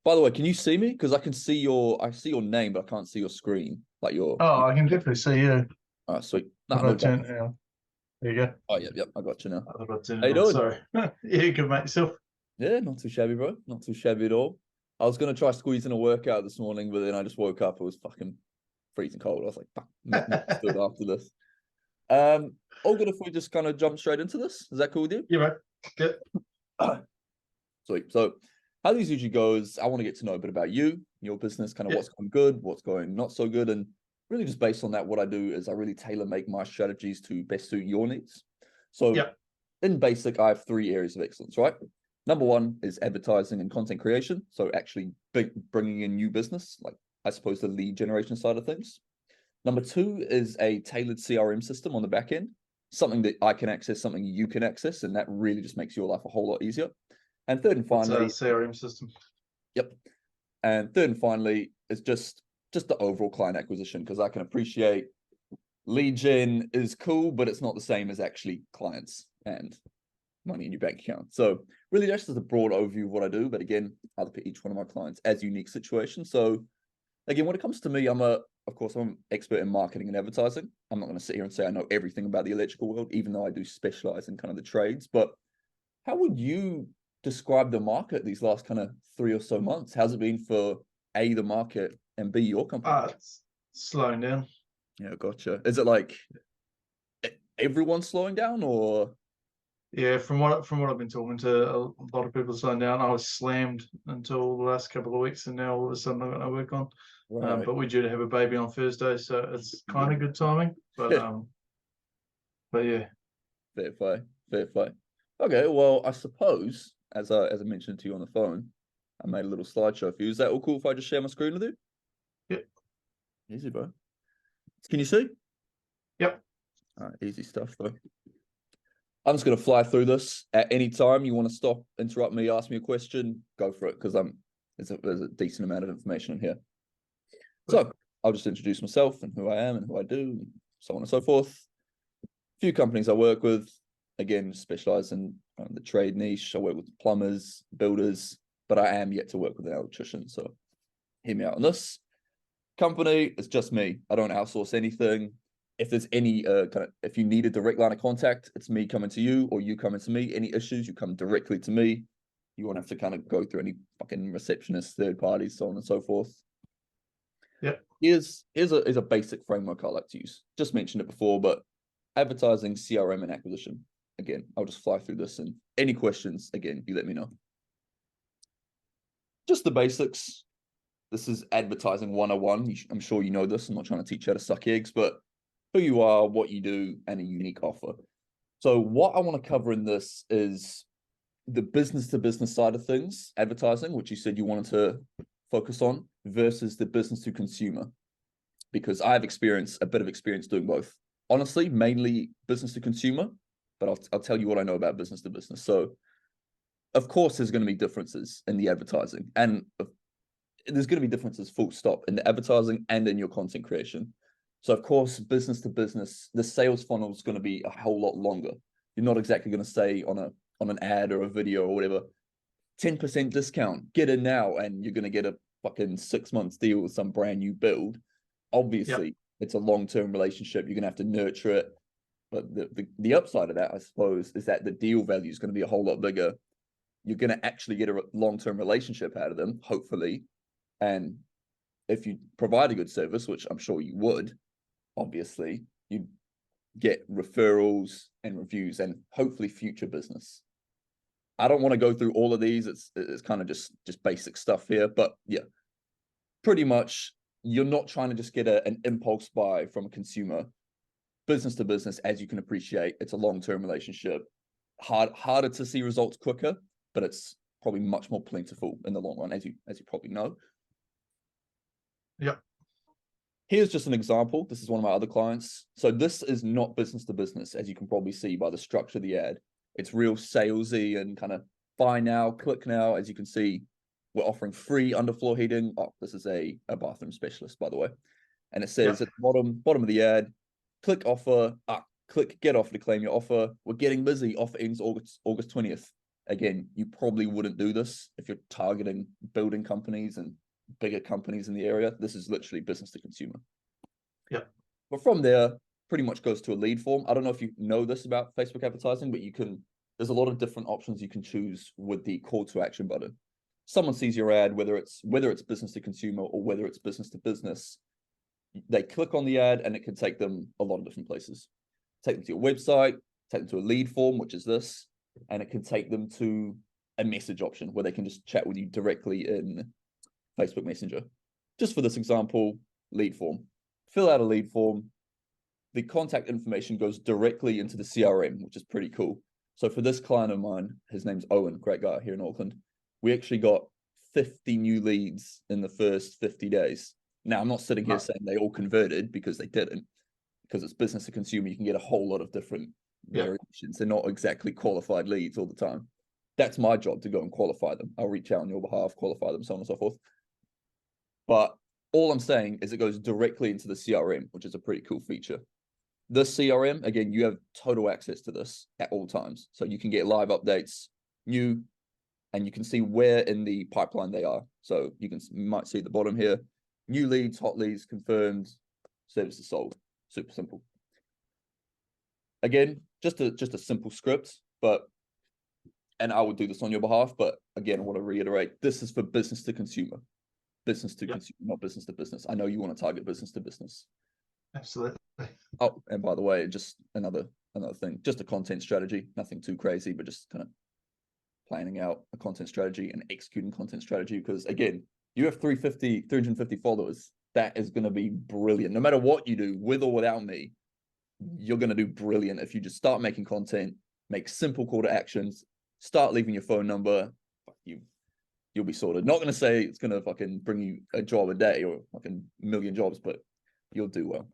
By the way, can you see me? Because I see your name, but I can't see your screen. Like Oh, I can definitely see you. all right, sweet. If Nah, I no turn, problem. hang on. There you go. Oh, yep, I got you now. I thought I turned How it you on. doing? Sorry. Yeah, good mate. Yourself? Yeah, not too shabby, bro. Not too shabby at all. I was gonna try squeezing a workout this morning, but then I just woke up. It was fucking freezing cold. I was like, fuck, not stood after this. All good if we just kind of jump straight into this. Is that cool with you? Yeah, mate. Good. Sweet. So, how these usually go is I want to get to know a bit about you, your business, kind of Yeah, what's going good, what's going not so good, and really just based on that, what I do is I really tailor make my strategies to best suit your needs. So, yeah. in basic, I have three areas of excellence, right? Number one is advertising and content creation. So, actually bringing in new business, like I suppose the lead generation side of things. Number two is a tailored CRM system on the back end, something that I can access, something you can access, and that really just makes your life a whole lot easier. And third and What's a finally, CRM system? yep. And third and finally is just the overall client acquisition because I can appreciate lead gen is cool, but it's not the same as actually clients and money in your bank account. So really just as a broad overview of what I do, but again, I look at each one of my clients as unique situations. So again, when it comes to me, of course, I'm an expert in marketing and advertising. I'm not going to sit here and say I know everything about the electrical world, even though I do specialize in kind of the trades. But how would you describe the market these last kind of 3 or so months? How's it been for A, the market, and B, your company? It's slowing down. Yeah, gotcha. Is it like everyone's slowing down or Yeah, from what I've been talking to, a lot of people slowing down. I was slammed until the last couple of weeks, and now all of a sudden I've got no work on. right? But we're due to have a baby on Thursday, so it's kind of good timing. But yeah, Fair play, fair play. Okay, well, I suppose as I mentioned to you on the phone, I made a little slideshow for you. Is that all cool if I just share my screen with you? yep, Easy, bro. Can you see? yep. All right, easy stuff, though. I'm just gonna fly through this. At any time you want to stop, interrupt me, ask me a question, go for it because there's a decent amount of information in here. So I'll just introduce myself and who I am and who I do, and so on and so forth. A few companies I work with, again, specialize in the trade niche. I work with plumbers, builders, but I am yet to work with an electrician. So hear me out on this. Company, it's just me. I don't outsource anything. If there's any if you need a direct line of contact, it's me coming to you or you coming to me. Any issues, you come directly to me. You won't have to kind of go through any fucking receptionists, third parties, so on and so forth. Yep. Here's a basic framework I like to use. Just mentioned it before, but advertising, CRM, and acquisition. Again, I'll just fly through this and any questions, again, you let me know. Just the basics. This is advertising 101. I'm sure you know this. I'm not trying to teach you how to suck eggs, but who you are, what you do, and a unique offer. So, what I want to cover in this is the business to business side of things, advertising, which you said you wanted to focus on, versus the business to consumer, because I have a bit of experience doing both. Honestly, mainly business to consumer, but I'll tell you what I know about business to business. So, of course, there's going to be differences in the advertising, and there's going to be differences full stop in the advertising and in your content creation. So of course, business to business, the sales funnel is going to be a whole lot longer. You're not exactly going to say on an ad or a video or whatever, 10% discount, get in now, and you're going to get a fucking 6 months deal with some brand new build. Yep. Obviously, it's a long-term relationship. You're going to have to nurture it. But the upside of that, I suppose, is that the deal value is going to be a whole lot bigger. You're going to actually get a long-term relationship out of them, hopefully. And if you provide a good service, which I'm sure you would, obviously, you get referrals and reviews and hopefully future business. I don't want to go through all of these. It's kind of just basic stuff here, but yeah, pretty much you're not trying to just get an impulse buy from a consumer. Business to business, as you can appreciate, it's a long-term relationship. Harder to see results quicker, but it's probably much more plentiful in the long run, as you probably know. Yep. Here's just an example. This is one of my other clients. So this is not business to business, as you can probably see by the structure of the ad. It's real salesy and kind of buy now, click now. As you can see, we're offering free underfloor heating. Oh, this is a bathroom specialist, by the way. And it says Yep. at the bottom of the ad, click offer, click get offer to claim your offer. We're getting busy. Offer ends August 20th. Again, you probably wouldn't do this if you're targeting building companies and bigger companies in the area. This is literally business to consumer. Yeah. But from there, pretty much goes to a lead form. I don't know if you know this about Facebook advertising, but there's a lot of different options you can choose with the call to action button. Someone sees your ad, whether it's business to consumer or whether it's business to business, they click on the ad and it can take them a lot of different places. Take them to your website, take them to a lead form, which is this, and it can take them to a message option where they can just chat with you directly in Facebook Messenger. Just for this example, lead form. Fill out a lead form. The contact information goes directly into the CRM, which is pretty cool. So for this client of mine, his name's Owen, great guy here in Auckland. We actually got 50 new leads in the first 50 days. Now, I'm not sitting here saying they all converted, because they didn't, because it's business to consumer. You can get a whole lot of different variations. They're not exactly qualified leads all the time. That's my job, to go and qualify them. I'll reach out on your behalf, qualify them, so on and so forth. But all I'm saying is it goes directly into the CRM, which is a pretty cool feature. The CRM, again, you have total access to this at all times. So you can get live updates, new, and you can see where in the pipeline they are. So you might see at the bottom here, new leads, hot leads, confirmed, services sold. Super simple. Again, just a simple script, and I will do this on your behalf, but again, I want to reiterate, this is for business to consumer. Business to consumer, not business to business. I know you want to target business to business. Absolutely. Oh, and by the way, just another thing, just a content strategy, nothing too crazy, but just kind of planning out a content strategy and executing content strategy. Because again, you have 350 followers. That is going to be brilliant. No matter what you do, with or without me, you're going to do brilliant if you just start making content, make simple call to actions, start leaving your phone number. You'll be sorted. Not going to say it's going to fucking bring you a job a day or fucking million jobs, but you'll do well.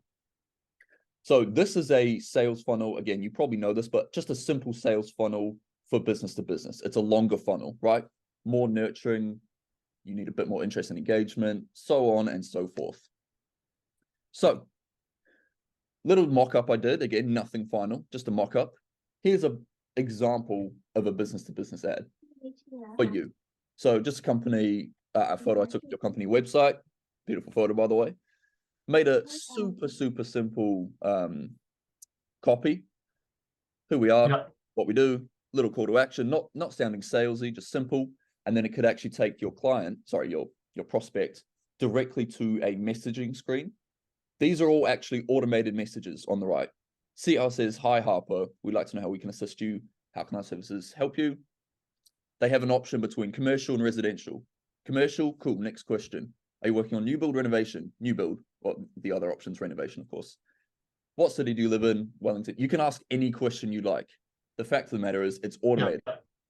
So this is a sales funnel. Again, you probably know this, but just a simple sales funnel for business to business. It's a longer funnel, right? More nurturing. You need a bit more interest and engagement, so on and so forth. So, little mock-up I did. Again, nothing final, just a mock-up. Here's an example of a business to business ad for you. So just a photo I took of your company website. Beautiful photo, by the way. Made a super simple copy. Who we are, what we do, little call to action, not sounding salesy, just simple. And then it could actually take your your prospect directly to a messaging screen. These are all actually automated messages on the right. See how it says, "Hi Harper, we'd like to know how we can assist you. How can our services help you?" They have an option between commercial and residential. Commercial, cool, next question. Are you working on new build, renovation? New build, well, the other option's renovation, of course. What city do you live in? Wellington. You can ask any question you like. The fact of the matter is it's automated.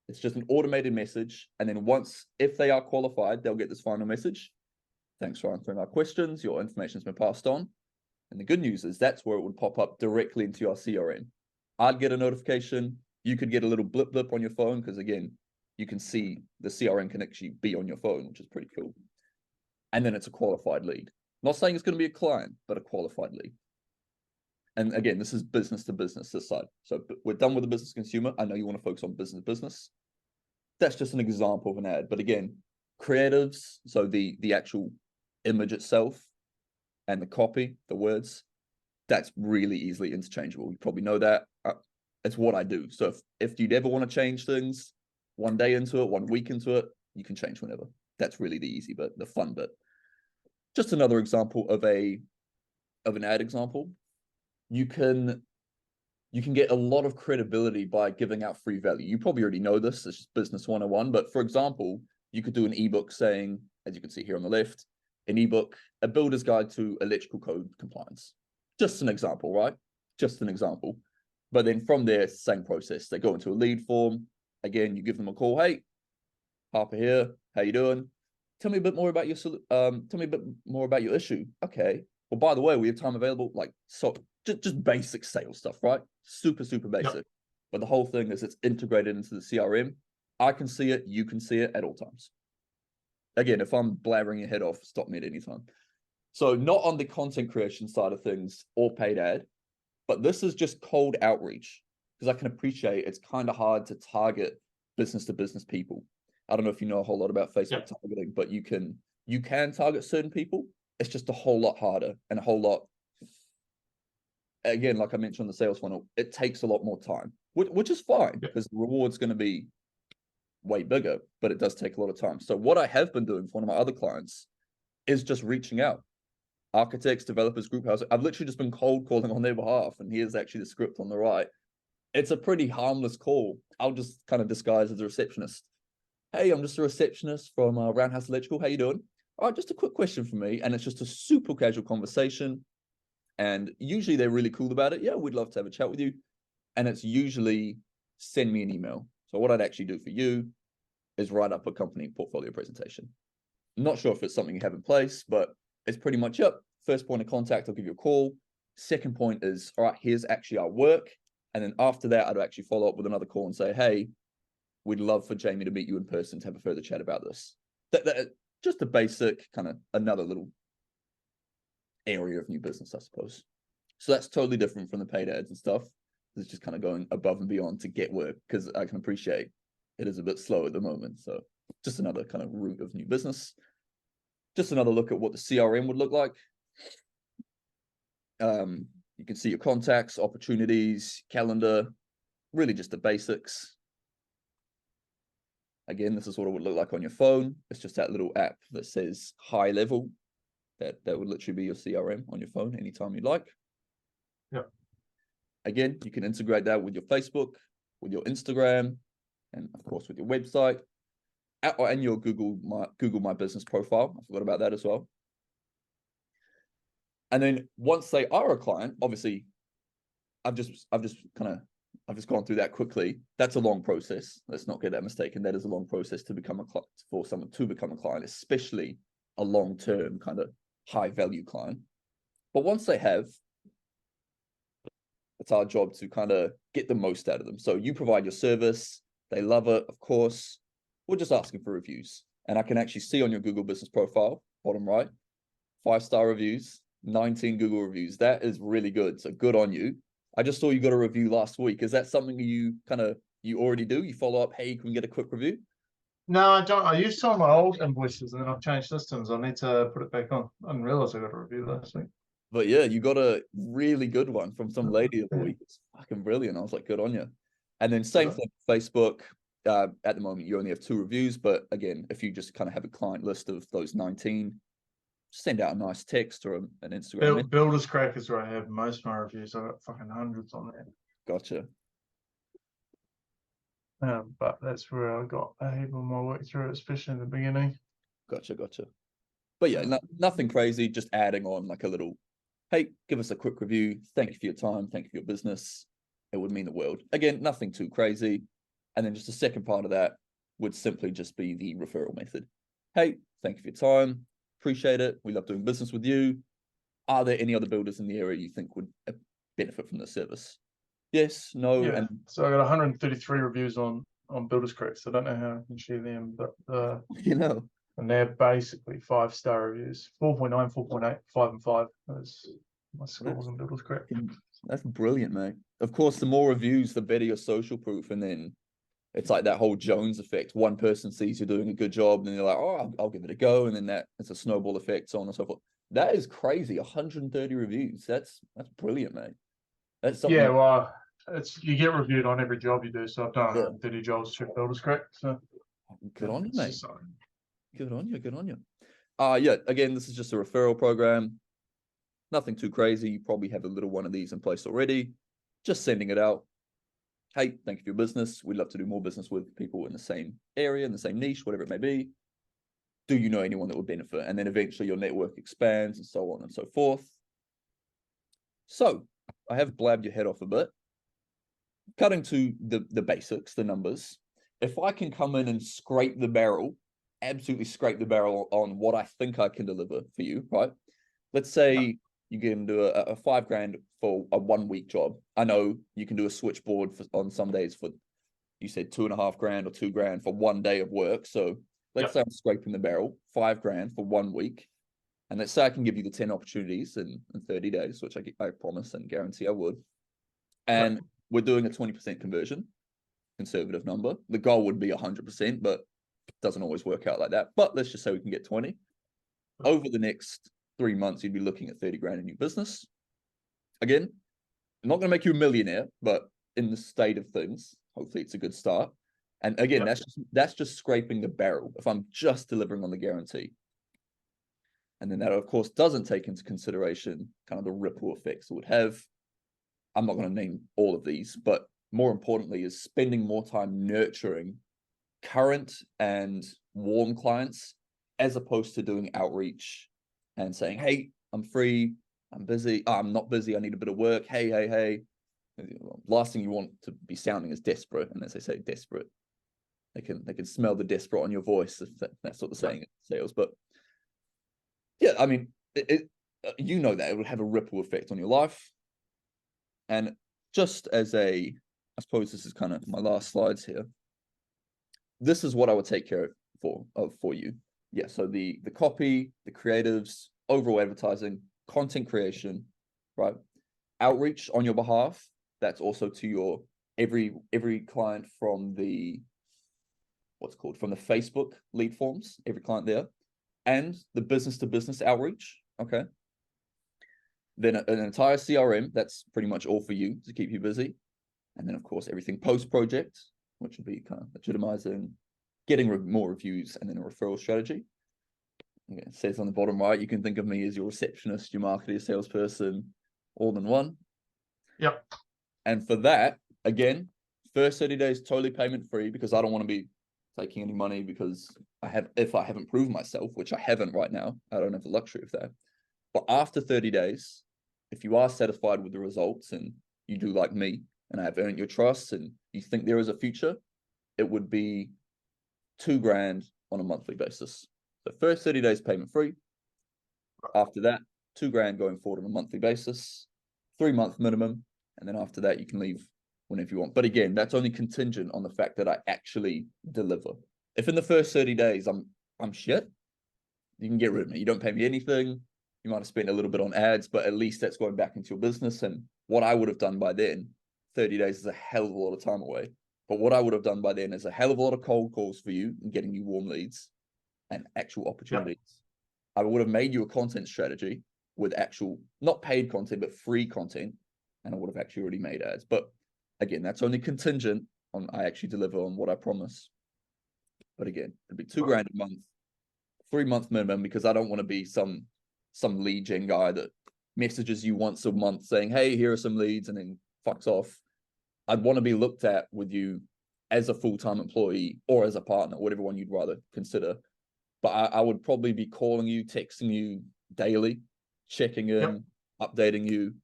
It's just an automated message. And then if they are qualified, they'll get this final message. Thanks for answering our questions. Your information's been passed on. And the good news is that's where it would pop up directly into your CRM. I'd get a notification. You could get a little blip on your phone, because again, you can see the CRM can actually be on your phone, which is pretty cool. And then it's a qualified lead. Not saying it's going to be a client, but a qualified lead. And again, this is business to business this side. So we're done with the business consumer. I know you want to focus on business to business. That's just an example of an ad. But again, creatives, so the actual image itself and the copy, the words, that's really easily interchangeable. You probably know that. It's what I do. So if you'd ever want to change things, one day into it, 1 week into it, you can change whenever. That's really the easy bit, the fun bit. Just another example of an ad example. You can get a lot of credibility by giving out free value. You probably already know this. It's just business 101. But for example, you could do an ebook saying, as you can see here on the left, an ebook, a builder's guide to electrical code compliance. Just an example, right? Just an example. But then from there, same process. They go into a lead form. Again, you give them a call. Hey, Harper here. How you doing? Tell me a bit more about your issue. Okay. Well, by the way, we have time available. Like, so just basic sales stuff, right? Super basic. Yep. But the whole thing is it's integrated into the CRM. I can see it. You can see it at all times. Again, if I'm blabbering your head off, stop me at any time. So not on the content creation side of things or paid ad, but this is just cold outreach, because I can appreciate it's kind of hard to target business to business people. I don't know if you know a whole lot about Facebook targeting, but you can target certain people. It's just a whole lot harder and a whole lot, again, like I mentioned on the sales funnel, it takes a lot more time, which is fine because the reward's going to be way bigger, but it does take a lot of time. So what I have been doing for one of my other clients is just reaching out. Architects, developers, group houses. I've literally just been cold calling on their behalf. And here's actually the script on the right. It's a pretty harmless call. I'll just kind of disguise as a receptionist. Hey, I'm just a receptionist from Roundhouse Electrical. How you doing? All right, just a quick question for me. And it's just a super casual conversation. And usually they're really cool about it. Yeah, we'd love to have a chat with you. And it's usually send me an email. So what I'd actually do for you is write up a company portfolio presentation. I'm not sure if it's something you have in place, but it's pretty much, yep, first point of contact, I'll give you a call. Second point is, all right, here's actually our work. And then after that, I'd actually follow up with another call and say, hey, we'd love for Jamie to meet you in person to have a further chat about this. That just a basic kind of another little area of new business, I suppose. So that's totally different from the paid ads and stuff. It's just kind of going above and beyond to get work, because I can appreciate it is a bit slow at the moment. So just another kind of route of new business. Just another look at what the CRM would look like. You can see your contacts, opportunities, calendar, really just the basics. Again, this is what it would look like on your phone. It's just that little app that says high level. That would literally be your CRM on your phone anytime you like. Yeah. Again, you can integrate that with your Facebook, with your Instagram, and of course with your website, and your Google My Business profile. I forgot about that as well. And then once they are a client, obviously, I've just gone through that quickly. That's a long process. Let's not get that mistaken. That is a long process to become a client, for someone to become a client, especially a long-term kind of high-value client. But once they have, it's our job to kind of get the most out of them. So you provide your service, they love it, of course. We're just asking for reviews. And I can actually see on your Google business profile, bottom right, 5-star reviews, 19 Google reviews. That is really good. So good on you. I just saw you got a review last week. Is that something you already do? You follow up, hey, can we get a quick review? No, I don't. I used some of my old invoices and then I've changed systems. I need to put it back on. I didn't realize I got a review last week. But yeah, you got a really good one from some lady the other week. It's fucking brilliant. I was like, good on you. And then same thing, Facebook. At the moment, you only have 2 reviews. But again, if you just kind of have a client list of those 19, send out a nice text or an Instagram. Builders Crack is where I have most of my reviews. I've got fucking hundreds on there. Gotcha. But that's where I got a heap of my work through, especially in the beginning. Gotcha. But yeah, nothing crazy. Just adding on like a little, hey, give us a quick review. Thank you for your time. Thank you for your business. It would mean the world. Again, nothing too crazy. And then just the second part of that would simply just be the referral method. Hey, thank you for your time. Appreciate it. We love doing business with you. Are there any other builders in the area you think would benefit from this service? Yes, no, Yeah. and so I got 133 reviews on Builders Crack. So I don't know how I can share them, but and they're basically 5-star reviews. 4.9, 4.8, 5 and 5. That's my scores on Builders Crack. That's brilliant, mate. Of course, the more reviews, the better your social proof, and then it's like that whole Jones effect. One person sees you're doing a good job, and then they're like, "Oh, I'll give it a go," and then it's a snowball effect, so on and so forth. That is crazy. 130 reviews. That's brilliant, mate. That's something. Yeah, well, you get reviewed on every job you do. So I've done 130 jobs through Builders Crack. So good on you, mate. Good on you. Yeah. Again, this is just a referral program. Nothing too crazy. You probably have a little one of these in place already. Just sending it out. Hey, thank you for your business. We'd love to do more business with people in the same area, in the same niche, whatever it may be. Do you know anyone that would benefit? And then eventually your network expands and so on and so forth. So I have blabbed your head off a bit. Cutting to the basics, the numbers. If I can come in and scrape the barrel, absolutely scrape the barrel on what I think I can deliver for you, right? Let's say you can do a $5,000 for a 1-week job. I know you can do a switchboard on some days for, you said $2,500 or $2,000 for 1 day of work. So let's say I'm scraping the barrel, $5,000 for 1 week. And let's say I can give you the 10 opportunities in 30 days, which I promise and guarantee I would. And we're doing a 20% conversion. conservative number. The goal would be 100%, but it doesn't always work out like that. But let's just say we can get 20. Over the next 3 months, you'd be looking at 30 grand in your business. Again, I'm not going to make you a millionaire, but in the state of things, hopefully it's a good start. And again, that's just scraping the barrel if I'm just delivering on the guarantee. And then that, of course, doesn't take into consideration kind of the ripple effects it would have. I'm not going to name all of these, but more importantly is spending more time nurturing current and warm clients as opposed to doing outreach and saying, hey, I'm free, I'm busy, I'm not busy, I need a bit of work, hey. Last thing you want to be sounding is desperate. And as they say, desperate, they can smell the desperate on your voice, if that's what they're saying in sales. But yeah, I mean, you know that it would have a ripple effect on your life. And just as I suppose this is kind of my last slides here. This is what I would take care of for you. Yeah, so the copy, the creatives, overall advertising, content creation, right? Outreach on your behalf. That's also to your every client from the from the Facebook lead forms, every client there, and the business to business outreach. Okay. Then an entire CRM, that's pretty much all for you to keep you busy. And then of course, everything post-project, which would be kind of legitimizing, getting more reviews, and then a referral strategy. Okay, it says on the bottom right, you can think of me as your receptionist, your marketer, your salesperson, all in one. Yep. And for that, again, first 30 days totally payment free, because I don't want to be taking any money, because if I haven't proved myself, which I haven't right now, I don't have the luxury of that. But after 30 days, if you are satisfied with the results and you do like me and I have earned your trust and you think there is a future, it would be 2 grand on a monthly basis. So first 30 days payment free. After that, 2 grand going forward on a monthly basis, 3-month minimum. And then after that, you can leave whenever you want. But again, that's only contingent on the fact that I actually deliver. If in the first 30 days I'm shit, you can get rid of me. You don't pay me anything. You might have spent a little bit on ads, but at least that's going back into your business. And what I would have done by then, 30 days is a hell of a lot of time away. But what I would have done by then is a hell of a lot of cold calls for you and getting you warm leads and actual opportunities. Yep. I would have made you a content strategy with actual, not paid content, but free content. And I would have actually already made ads. But again, that's only contingent on I actually deliver on what I promise. But again, it'd be 2 grand a month, 3-month minimum, because I don't want to be some lead gen guy that messages you once a month saying, hey, here are some leads, and then fucks off. I'd want to be looked at with you as a full-time employee or as a partner, whatever one you'd rather consider. But I would probably be calling you, texting you daily, checking in, updating you,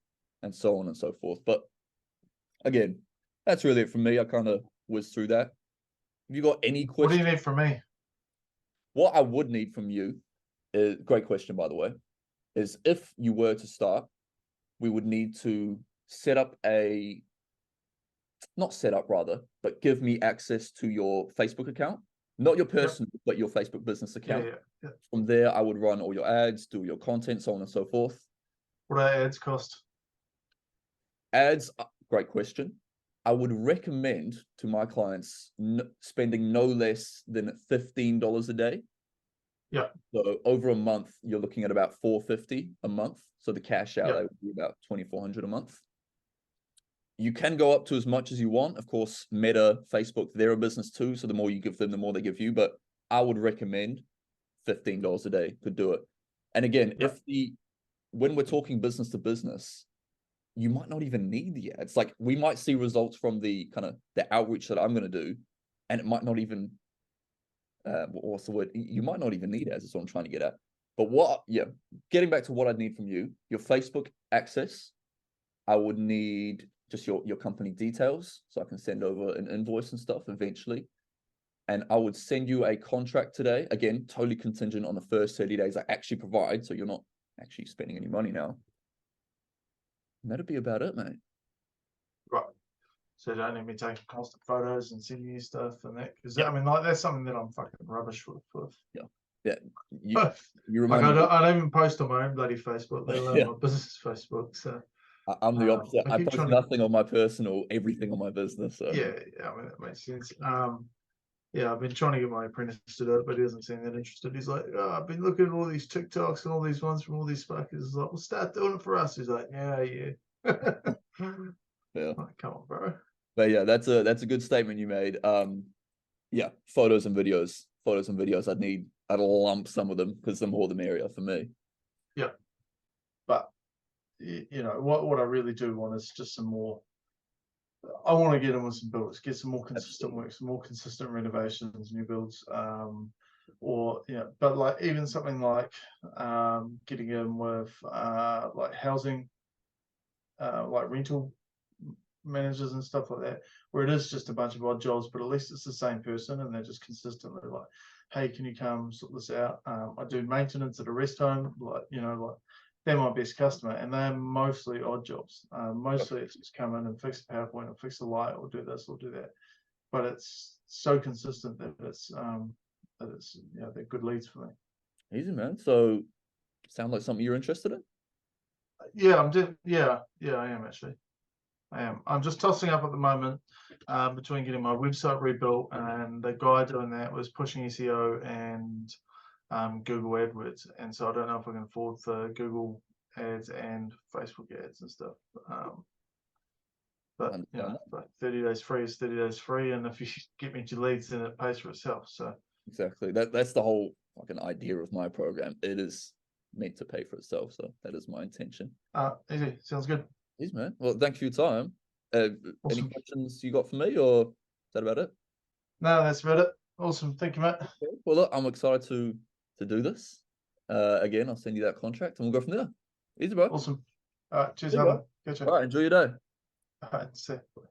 and so on and so forth. But again, that's really it from me. I kind of whizzed through that. Have you got any questions? What do you need from me? What I would need from you, is, great question, by the way, is if you were to start, we would need to but give me access to your Facebook account, not your personal, but your Facebook business account. Yeah. From there, I would run all your ads, do your content, so on and so forth. What do ads cost? Ads, great question. I would recommend to my clients spending no less than $15 a day. Yeah. So over a month, you're looking at about $450 a month. So the cash outlay would be about $2,400 a month. You can go up to as much as you want. Of course, Meta, Facebook, they're a business too. So the more you give them, the more they give you. But I would recommend $15 a day could do it. And again, when we're talking business to business, you might not even need the ads. Like we might see results from the kind of the outreach that I'm going to do, and it might not even, what's the word? You might not even need ads. Is what I'm trying to get at. But getting back to what I'd need from you, your Facebook access, I would need just your company details, so I can send over an invoice and stuff eventually. And I would send you a contract today. Again, totally contingent on the first 30 days I actually provide, so you're not actually spending any money now. And that'd be about it, mate. Right. So you don't need me taking constant photos and sending you stuff and that, because I mean, like that's something that I'm fucking rubbish with. Yeah. You remind me. I don't even post on my own bloody Facebook, let alone my business Facebook. So I'm the opposite. I I keep post trying to, nothing on my personal, everything on my business. So yeah, I mean, that makes sense. Yeah, I've been trying to get my apprentice to do it, but he doesn't seem that interested. He's like, oh, I've been looking at all these TikToks and all these ones from all these fuckers. He's like, well, start doing it for us. He's like, yeah. yeah. Like, come on, bro. But yeah, that's a good statement you made. Yeah, photos and videos. I'd lump some of them because the more the merrier for me. Yeah, but you know what I really do want is just some more. I want to get in with some builders, get some more consistent work, some more consistent renovations, new builds, or but like even something like getting in with like housing, like rental managers and stuff like that, where it is just a bunch of odd jobs, but at least it's the same person and they're just consistently like, hey, can you come sort this out? I do maintenance at a rest home, like they're my best customer, and they're mostly odd jobs. Mostly it's just come in and fix the PowerPoint or fix the light or do this or do that. But it's so consistent that it's they're good leads for me. Easy, man. So sound like something you're interested in? Yeah, I am actually. I am. I'm just tossing up at the moment between getting my website rebuilt, and the guy doing that was pushing SEO and Google AdWords, and so I don't know if I can afford the Google ads and Facebook ads and stuff. But like 30 days free is 30 days free, and if you get me to leads, then it pays for itself. So exactly, that's the whole fucking idea of my program. It is meant to pay for itself, so that is my intention. Easy, sounds good. Easy, man. Well, thank you for your time. Any Awesome. questions you got for me, or is that about it? No, that's about it. Awesome, thank you, mate. Okay. Well, look, I'm excited to do this. Again, I'll send you that contract, and we'll go from there. Easy, bro. Awesome. All right, cheers, There you Helen. go. Catch you. All right, enjoy your day. All right, see you.